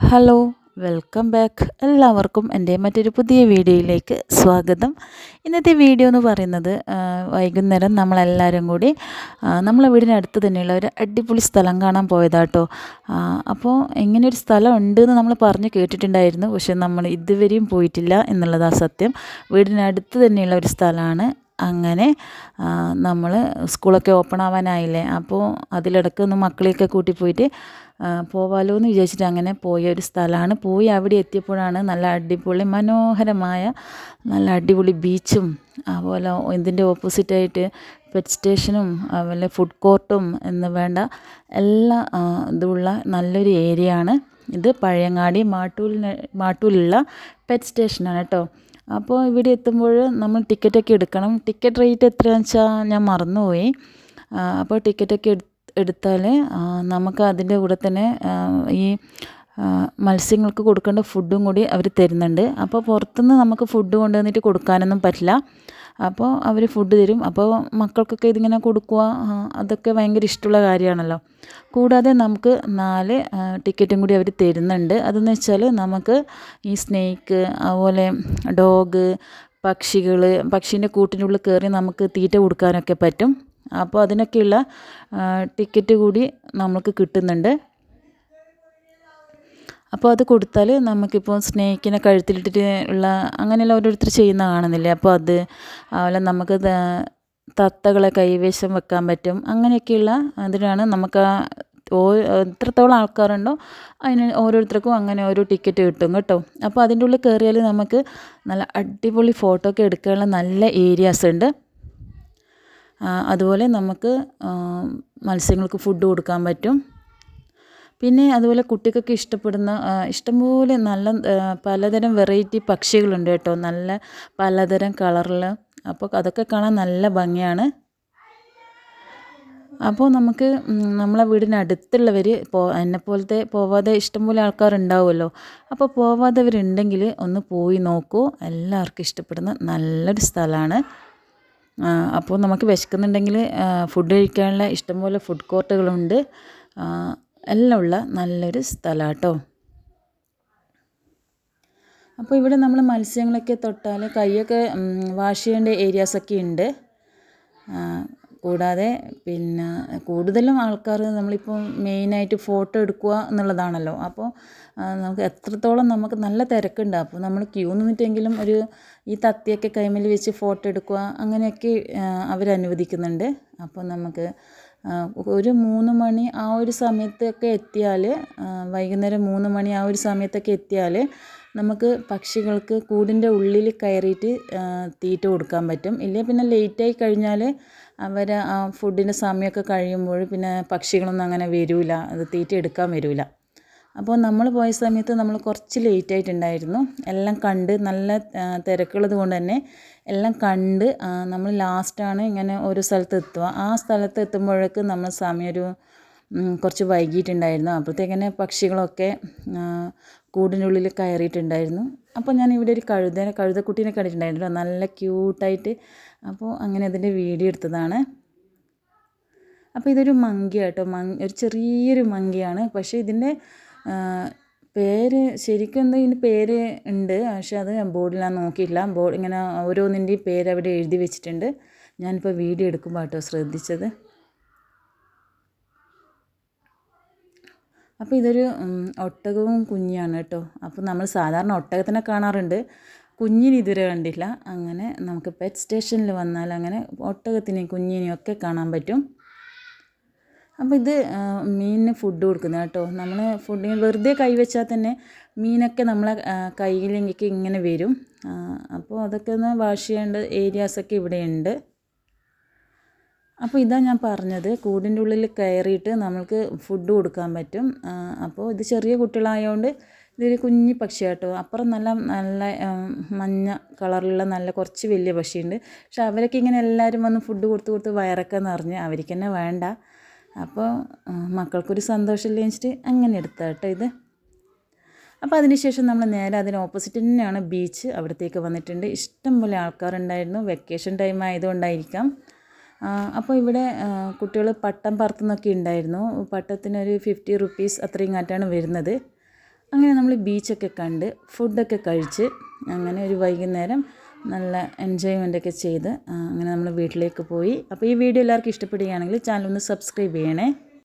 Hello, welcome back. എല്ലാവർക്കും എൻ്റെ മറ്റൊരു പുതിയ വീഡിയോയിലേക്ക് സ്വാഗതം. ഇന്നത്തെ വീഡിയോ എന്ന് പറയുന്നത് വൈകുന്നേരം നമ്മളെല്ലാവരും കൂടി നമ്മളെ വീടിനടുത്ത് തന്നെയുള്ള ഒരു അടിപൊളി സ്ഥലം കാണാൻ പോയതാട്ടോ. അപ്പോൾ ഇങ്ങനെയൊരു സ്ഥലം ഉണ്ടെന്ന് നമ്മൾ പറഞ്ഞ് കേട്ടിട്ടുണ്ടായിരുന്നു, പക്ഷെ നമ്മൾ ഇതുവരെയും പോയിട്ടില്ല എന്നുള്ളതാണ് സത്യം. വീടിനടുത്ത് തന്നെയുള്ള ഒരു സ്ഥലമാണ്. അങ്ങനെ നമ്മൾ സ്കൂളൊക്കെ ഓപ്പൺ ആവാനായില്ലേ, അപ്പോൾ അതിലിടയ്ക്ക് ഒന്ന് മക്കളെയൊക്കെ കൂട്ടി പോയിട്ട് പോവാലോ എന്ന് വിചാരിച്ചിട്ട് അങ്ങനെ പോയ ഒരു സ്ഥലമാണ്. പോയി അവിടെ എത്തിയപ്പോഴാണ് നല്ല അടിപൊളി മനോഹരമായ നല്ല അടിപൊളി ബീച്ചും, അതുപോലെ ഇതിൻ്റെ ഓപ്പോസിറ്റായിട്ട് പെറ്റ് സ്റ്റേഷനും അതുപോലെ ഫുഡ് കോർട്ടും എന്ന് വേണ്ട എല്ലാ ഇതുള്ള നല്ലൊരു ഏരിയ ആണ് ഇത്. പഴയങ്ങാടി മാട്ടൂലുള്ള പെറ്റ് സ്റ്റേഷനാണ് കേട്ടോ. അപ്പോൾ ഇവിടെ എത്തുമ്പോൾ നമ്മൾ ടിക്കറ്റൊക്കെ എടുക്കണം. ടിക്കറ്റ് റേറ്റ് എത്രയാണെന്ന് വെച്ചാൽ ഞാൻ മറന്നുപോയി. അപ്പോൾ ടിക്കറ്റൊക്കെ എടുത്താൽ നമുക്ക് അതിൻ്റെ കൂടെ തന്നെ ഈ മത്സ്യങ്ങൾക്ക് കൊടുക്കേണ്ട ഫുഡും കൂടി അവർ തരുന്നുണ്ട്. അപ്പോൾ പുറത്തുനിന്ന് നമുക്ക് ഫുഡ് കൊണ്ടുവന്നിട്ട് കൊടുക്കാനൊന്നും പറ്റില്ല. അപ്പോൾ അവർ ഫുഡ് തരും. അപ്പോൾ മക്കൾക്കൊക്കെ ഇതിങ്ങനെ കൊടുക്കുക, അതൊക്കെ ഭയങ്കര ഇഷ്ടമുള്ള കാര്യമാണല്ലോ. കൂടാതെ നമുക്ക് 4 ടിക്കറ്റും കൂടി അവർ തരുന്നുണ്ട്. അതെന്ന് വെച്ചാൽ നമുക്ക് ഈ സ്നേക്ക്, അതുപോലെ ഡോഗ്, പക്ഷീൻ്റെ കൂട്ടിനുള്ളിൽ കയറി നമുക്ക് തീറ്റ കൊടുക്കാനൊക്കെ പറ്റും. അപ്പോൾ അതിനൊക്കെയുള്ള ടിക്കറ്റ് കൂടി നമുക്ക് കിട്ടുന്നുണ്ട്. അപ്പോൾ അത് കൊടുത്താൽ നമുക്കിപ്പോൾ സ്നേക്കിനെ കഴുത്തിലിട്ടിട്ട് ഉള്ള അങ്ങനെയുള്ള ഓരോരുത്തർ ചെയ്യുന്ന കാണുന്നില്ലേ, അപ്പോൾ അതുപോലെ നമുക്ക് തത്തകളെ കൈവശം വെക്കാൻ പറ്റും. അങ്ങനെയൊക്കെയുള്ള അതിനാണ് നമുക്ക് എത്രത്തോളം ആൾക്കാരുണ്ടോ അതിന് ഓരോരുത്തർക്കും അങ്ങനെ ഓരോ ടിക്കറ്റ് കിട്ടും കേട്ടോ. അപ്പോൾ അതിൻ്റെ ഉള്ളിൽ കയറിയാൽ നമുക്ക് നല്ല അടിപൊളി ഫോട്ടോ ഒക്കെ എടുക്കാനുള്ള നല്ല ഏരിയാസ് ഉണ്ട്. അതുപോലെ നമുക്ക് മത്സ്യങ്ങൾക്ക് ഫുഡ് കൊടുക്കാൻ പറ്റും. പിന്നെ അതുപോലെ കുട്ടികൾക്ക് ഇഷ്ടപ്പെടുന്ന ഇഷ്ടംപോലെ നല്ല പലതരം വെറൈറ്റി പക്ഷികളുണ്ട് കേട്ടോ, നല്ല പലതരം കളറിൽ. അപ്പോൾ അതൊക്കെ കാണാൻ നല്ല ഭംഗിയാണ്. അപ്പോൾ നമുക്ക് നമ്മളെ വീടിനടുത്തുള്ളവർ എന്നെപ്പോലത്തെ പോവാതെ ഇഷ്ടംപോലെ ആൾക്കാരുണ്ടാവുമല്ലോ. അപ്പോൾ പോവാത്തവരുണ്ടെങ്കിൽ ഒന്ന് പോയി നോക്കൂ. എല്ലാവർക്കും ഇഷ്ടപ്പെടുന്ന നല്ലൊരു സ്ഥലമാണ്. അപ്പോൾ നമുക്ക് വിശക്കുന്നുണ്ടെങ്കിൽ ഫുഡ് കഴിക്കാനുള്ള ഇഷ്ടംപോലെ ഫുഡ് കോർട്ടുകളുണ്ട്. എല്ലാം ഉള്ള നല്ലൊരു സ്ഥലമാണ് കേട്ടോ. അപ്പോൾ ഇവിടെ നമ്മൾ മത്സ്യങ്ങളൊക്കെ തൊട്ടാൽ കൈയൊക്കെ വാഷ് ചെയ്യേണ്ട ഏരിയാസൊക്കെ ഉണ്ട്. കൂടാതെ പിന്നെ കൂടുതലും ആൾക്കാർ നമ്മളിപ്പോൾ മെയിനായിട്ട് ഫോട്ടോ എടുക്കുക എന്നുള്ളതാണല്ലോ. അപ്പോൾ നമുക്ക് എത്രത്തോളം നമുക്ക് നല്ല തിരക്കുണ്ട്. അപ്പോൾ നമ്മൾ ക്യൂ നിന്നിട്ടെങ്കിലും ഈ തത്തിയൊക്കെ കൈമേൽ വെച്ച് ഫോട്ടോ എടുക്കുക അങ്ങനെയൊക്കെ അവരനുവദിക്കുന്നുണ്ട്. അപ്പോൾ നമുക്ക് ഒരു 3 മണി ആ ഒരു സമയത്തൊക്കെ എത്തിയാൽ, വൈകുന്നേരം 3 മണി ആ ഒരു സമയത്തൊക്കെ എത്തിയാൽ നമുക്ക് പക്ഷികൾക്ക് കൂടിൻ്റെ ഉള്ളിൽ കയറിയിട്ട് തീറ്റ കൊടുക്കാൻ പറ്റും. ഇല്ലേ പിന്നെ ലേറ്റായി കഴിഞ്ഞാൽ അവർ ആ ഫുഡിൻ്റെ സമയമൊക്കെ കഴിയുമ്പോൾ പിന്നെ പക്ഷികളൊന്നും അങ്ങനെ വരില്ല, അത് തീറ്റ എടുക്കാൻ വരില്ല. അപ്പോൾ നമ്മൾ പോയ സമയത്ത് നമ്മൾ കുറച്ച് ലേറ്റായിട്ടുണ്ടായിരുന്നു. എല്ലാം കണ്ട് നല്ല തിരക്കുള്ളത് കൊണ്ട് തന്നെ എല്ലാം കണ്ട് നമ്മൾ ലാസ്റ്റാണ് ഇങ്ങനെ ഒരു സ്ഥലത്ത് എത്തുക. ആ സ്ഥലത്ത് എത്തുമ്പോഴേക്ക് നമ്മൾ സമയം കുറച്ച് വൈകിയിട്ടുണ്ടായിരുന്നു. അപ്പോഴത്തേക്കന്നെ പക്ഷികളൊക്കെ കൂടിനുള്ളിൽ കയറിയിട്ടുണ്ടായിരുന്നു. അപ്പോൾ ഞാൻ ഇവിടെ ഒരു കഴുതക്കുട്ടീനെ കണ്ടിട്ടുണ്ടായിരുന്നു, നല്ല ക്യൂട്ടായിട്ട്. അപ്പോൾ അങ്ങനെ അതിൻ്റെ വീഡിയോ എടുത്തതാണ്. അപ്പോൾ ഇതൊരു മങ്കി കേട്ടോ, ഒരു ചെറിയൊരു മങ്കിയാണ്. പക്ഷേ ഇതിൻ്റെ പേര് ശരിക്കും എന്താ ഇതിൻ്റെ പേര് ഉണ്ട്, പക്ഷേ അത് ബോർഡിൽ ഞാൻ നോക്കിയില്ല. ഇങ്ങനെ ഓരോന്നിൻ്റെയും പേര് അവിടെ എഴുതി വെച്ചിട്ടുണ്ട്. ഞാനിപ്പോൾ വീഡിയോ എടുക്കുമ്പോൾ കേട്ടോ ശ്രദ്ധിച്ചത്. അപ്പോൾ ഇതൊരു ഒട്ടകവും കുഞ്ഞിയാണ് കേട്ടോ. അപ്പോൾ നമ്മൾ സാധാരണ ഒട്ടകത്തിനെ കാണാറുണ്ട്, കുഞ്ഞിനെ ഇതുവരെ കണ്ടില്ല. അങ്ങനെ നമുക്ക് പെറ്റ് സ്റ്റേഷനിൽ വന്നാൽ അങ്ങനെ ഒട്ടകത്തിനെയും കുഞ്ഞിനെയും ഒക്കെ കാണാൻ പറ്റും. അപ്പോൾ ഇത് മീനിന് ഫുഡ് കൊടുക്കുന്നത് കേട്ടോ. നമ്മൾ ഫുഡിന് വെറുതെ കൈവച്ചാൽ തന്നെ മീനൊക്കെ നമ്മളെ കയ്യിലേക്ക് ഇങ്ങനെ വരും. അപ്പോൾ അതൊക്കെ ഒന്ന് വാഷ് ചെയ്യേണ്ട ഏരിയാസൊക്കെ ഇവിടെയുണ്ട്. അപ്പോൾ ഇതാ ഞാൻ പറഞ്ഞത്, കൂടിൻ്റെ ഉള്ളിൽ കയറിയിട്ട് നമ്മൾക്ക് ഫുഡ് കൊടുക്കാൻ പറ്റും. അപ്പോൾ ഇത് ചെറിയ കുട്ടികളായതുകൊണ്ട് ഇതൊരു കുഞ്ഞി പക്ഷിയാട്ടോ. അപ്പുറം നല്ല നല്ല മഞ്ഞ കളറിലുള്ള നല്ല കുറച്ച് വലിയ പക്ഷിയുണ്ട്. പക്ഷെ അവരൊക്കെ ഇങ്ങനെ എല്ലാവരും വന്ന് ഫുഡ് കൊടുത്ത് വയറൊക്കെ നിറഞ്ഞ് അവർക്ക് തന്നെ വേണ്ട. അപ്പോൾ മക്കൾക്കൊരു സന്തോഷമില്ല വെച്ചിട്ട് അങ്ങനെ എടുത്ത കേട്ടോ ഇത്. അപ്പോൾ അതിന് ശേഷം നമ്മൾ നേരെ അതിന് ഓപ്പോസിറ്റ് തന്നെയാണ് ബീച്ച്. അവിടത്തേക്ക് വന്നിട്ടുണ്ട്. ഇഷ്ടംപോലെ ആൾക്കാരുണ്ടായിരുന്നു, വെക്കേഷൻ ടൈം ആയതുകൊണ്ടായിരിക്കാം. അപ്പോൾ ഇവിടെ കുട്ടികൾ പട്ടം പറത്തുന്നൊക്കെ ഉണ്ടായിരുന്നു. പട്ടത്തിനൊരു 50 റുപ്പീസ് അത്രയും കാറ്റാണ് വരുന്നത്. അങ്ങനെ നമ്മൾ ബീച്ചൊക്കെ കണ്ട് ഫുഡൊക്കെ കഴിച്ച് അങ്ങനെ ഒരു വൈകുന്നേരം നല്ല എൻജോയ്മെൻ്റൊക്കെ ചെയ്ത് അങ്ങനെ നമ്മൾ വീട്ടിലേക്ക് പോയി. അപ്പോൾ ഈ വീഡിയോ എല്ലാവർക്കും ഇഷ്ടപ്പെടുകയാണെങ്കിൽ ചാനൽ ഒന്ന് സബ്സ്ക്രൈബ് ചെയ്യണേ.